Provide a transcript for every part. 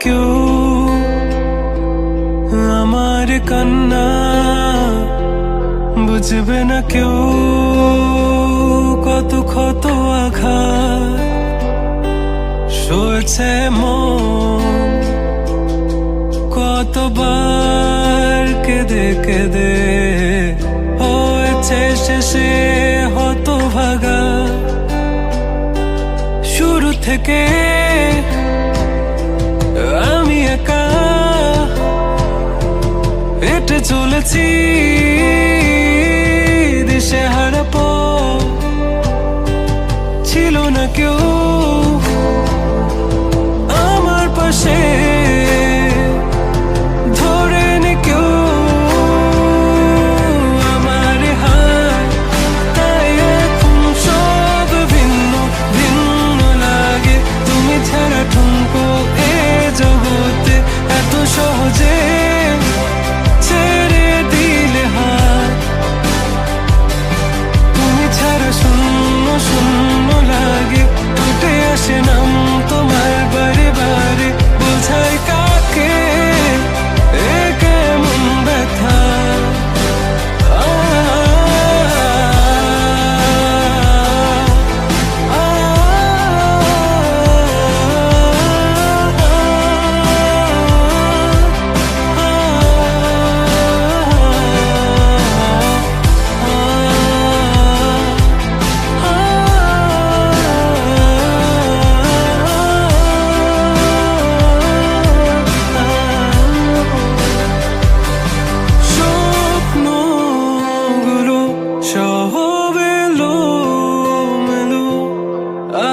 কেউ আমার কান্না, বুঝবে না কেউ কত ক্ষত আঘাত সয়েছে মন, কতবার কেঁদে কেঁদে হয়েছে শেষে হতভাগা। শুরু থেকে আমি একা হেঁটে চলেছি দিশেহারা পথ, ছিল না কেউ আমার পাশে ধরে নে কেউ আমার হাত, তাই এখন সব ভিন্ন ভিন্ন লাগে। তুমি ছাড়া ঠুনকো এ জগতে এত সহজে ছেড়ে দিলে হাত, তুমি ছাড়া শূন্য শূন্য লাগে। উঠে আসে নাম তোমার বারে বারে, বোঝাই কাকে এ কেমন ব্যথা।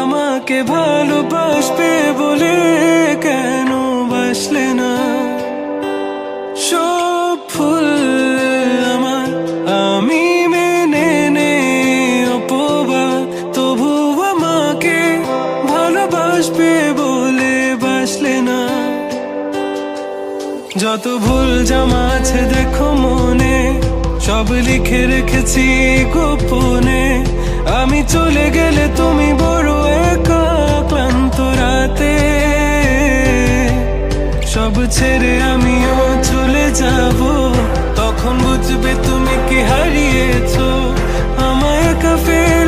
আমাকে ভালোবাসবে বলে কেন বাসলে না? সব ফুল আমার আমি মেনে নে অপবাদ, তবু আমাকে ভালোবাসবে বলে বাসলে না। যত ভুল জমা আছে দেখো মনে, সব লিখে রেখেছি গোপনে। আমি চলে গেলে তুমি বড় একা ক্লান্ত রাতে, সব ছেড়ে আমিও চলে যাব। তখন বুঝবে তুমি কি হারিয়েছো, আমায় একা ফেলে